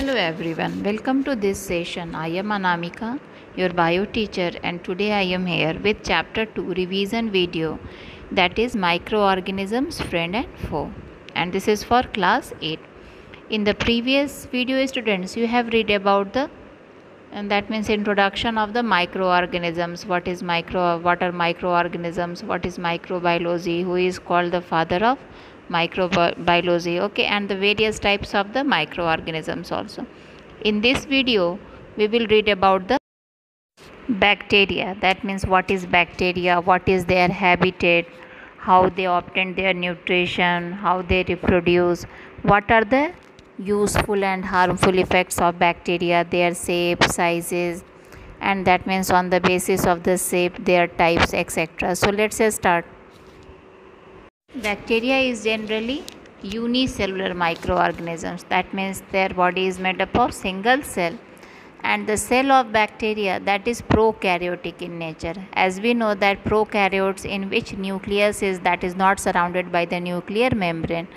Hello everyone, welcome to this session. I am Anamika, your bio teacher, and today I am here with chapter 2 revision video, that is microorganisms friend and foe, and this is for class 8. In the previous video students, you have read about the, and that means introduction of the microorganisms. What are microorganisms, what is microbiology, who is called the father of microbiology, okay, and the various types of the microorganisms also. In this video we will read about the bacteria. That means what is bacteria, what is their habitat, how they obtain their nutrition, how they reproduce, what are the useful and harmful effects of bacteria, their shape, sizes, and that means on the basis of the shape, their types, etc. So let's start. Bacteria is generally unicellular microorganisms. That means their body is made up of single cell, and the cell of bacteria, that is prokaryotic in nature. As we know that prokaryotes, in which nucleus is that is not surrounded by the nuclear membrane,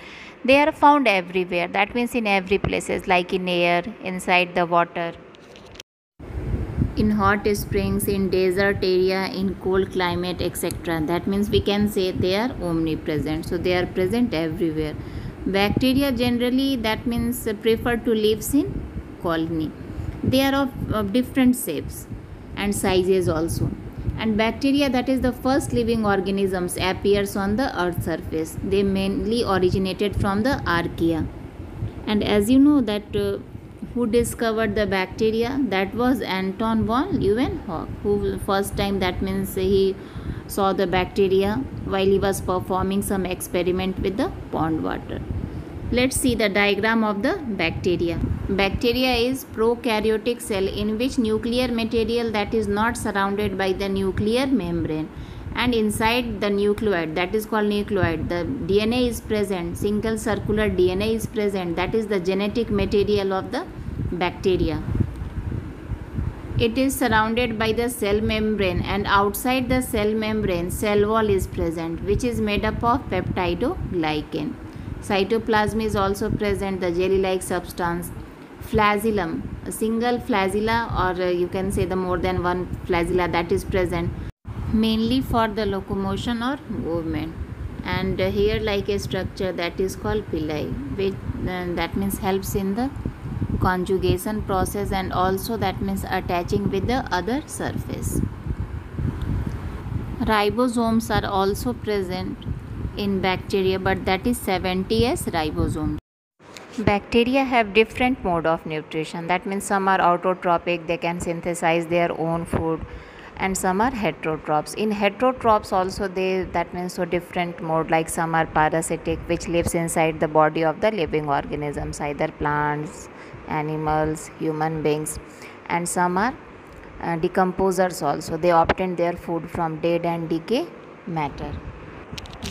they are found everywhere. That means in every places, like in air, inside the water, in hot springs, in desert area, in cold climate, etc. That means we can say they are omnipresent. So they are present everywhere. Bacteria generally, that means prefer to live in colony. They are of different shapes and sizes also. And bacteria, that is the first living organisms, appears on the earth surface. They mainly originated from the archaea. And as you know that who discovered the bacteria? That was Anton von Leeuwenhoek, who first time, that means he saw the bacteria while he was performing some experiment with the pond water. Let's see the diagram of the bacteria. Bacteria is prokaryotic cell in which nuclear material, that is not surrounded by the nuclear membrane, and inside the nucleoid, that is called nucleoid, the DNA is present, single circular DNA is present, that is the genetic material of the bacteria. It is surrounded by the cell membrane, and outside the cell membrane, cell wall is present, which is made up of peptidoglycan. Cytoplasm is also present, the jelly-like substance. Flagellum, a single flagella, or you can say the more than one flagella, that is present, mainly for the locomotion or movement. And here like a structure that is called pili, which that means helps in the conjugation process, and also that means attaching with the other surface. Ribosomes are also present in bacteria, but that is 70S ribosomes. Bacteria have different mode of nutrition. That means some are autotrophic, they can synthesize their own food, and some are heterotrophs. In heterotrophs also, they, that means so different mode, like some are parasitic, which lives inside the body of the living organisms, either plants, animals, human beings, and some are decomposers also. They obtain their food from dead and decay matter.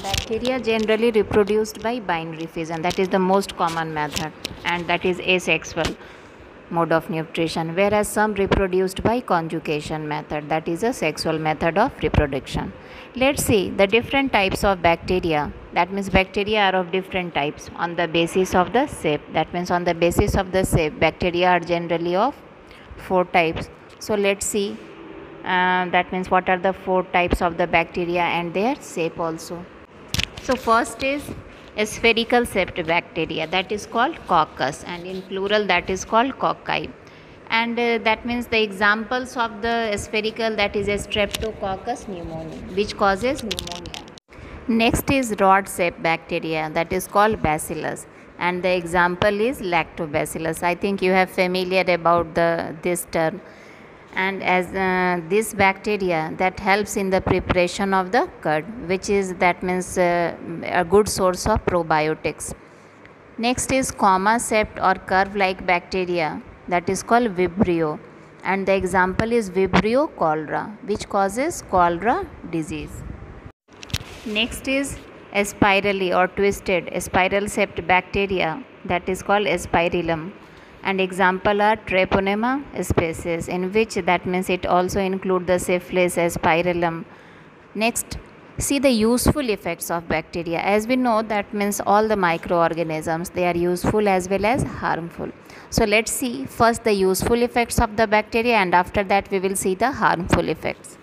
Bacteria generally reproduced by binary fission, that is the most common method, and that is asexual mode of nutrition, whereas some reproduced by conjugation method, that is a sexual method of reproduction. Let's see the different types of bacteria. That means bacteria are of different types on the basis of the shape. That means on the basis of the shape, bacteria are generally of 4 types. So let's see that means what are the 4 types of the bacteria and their shape also. So first is spherical shaped bacteria, that is called coccus, and in plural that is called cocci. And that means the examples of the spherical, that is Streptococcus pneumoniae, which causes pneumonia. Next is rod shaped bacteria, that is called bacillus, and the example is lactobacillus. I think you have familiar about this term. And as this bacteria that helps in the preparation of the curd, which is, that means a good source of probiotics. Next is comma shaped or curve like bacteria, that is called Vibrio, and the example is Vibrio cholera, which causes cholera disease. Next is spirally or twisted spiral shaped bacteria, that is called Spirillum, and example are Treponema species, in which, that means it also include the Syphilis spirillum. Next, See the useful effects of bacteria. As we know, that means all the microorganisms, they are useful as well as harmful. So let's see first the useful effects of the bacteria, and after that we will see the harmful effects.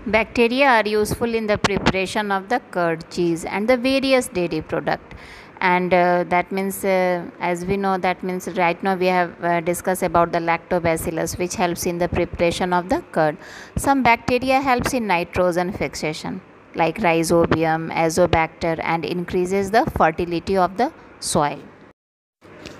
Bacteria are useful in the preparation of the curd, cheese and the various dairy product. And that means as we know, that means right now we have discussed about the lactobacillus, which helps in the preparation of the curd. Some bacteria helps in nitrogen fixation like rhizobium, azobacter, and increases the fertility of the soil.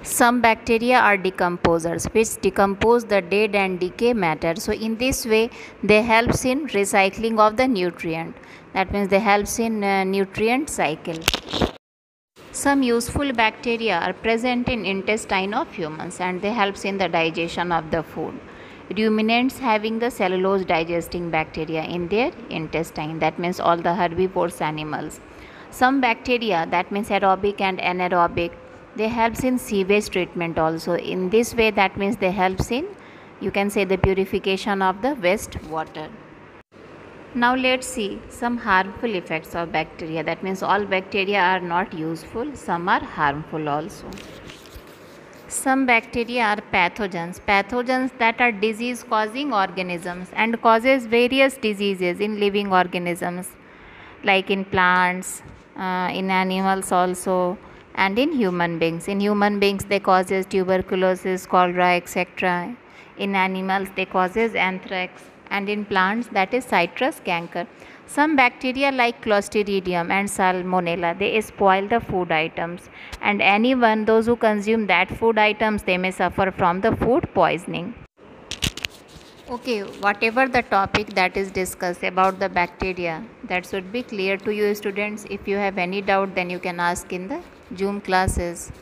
Some bacteria are decomposers, which decompose the dead and decay matter. So in this way they helps in recycling of the nutrient. That means they helps in nutrient cycle. Some useful bacteria are present in intestine of humans, and they helps in the digestion of the food. Ruminants having the cellulose digesting bacteria in their intestine, that means all the herbivorous animals. Some bacteria, that means aerobic and anaerobic, they helps in sewage treatment also. In this way, that means they helps in, you can say, the purification of the waste water. Now let's see some harmful effects of bacteria. That means all bacteria are not useful, some are harmful also. Some bacteria are pathogens. Pathogens that are disease causing organisms and causes various diseases in living organisms, like in plants, in animals also, and in human beings. In human beings they causes tuberculosis, cholera, etc. In animals they causes anthrax, and in plants that is citrus canker. Some bacteria like Clostridium and Salmonella, they spoil the food items, and anyone, those who consume that food items, they may suffer from the food poisoning. Okay, whatever the topic that is discussed about the bacteria, that should be clear to you students. If you have any doubt, then you can ask in the Zoom classes.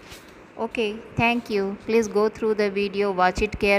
Okay, thank you. Please go through the video, watch it carefully.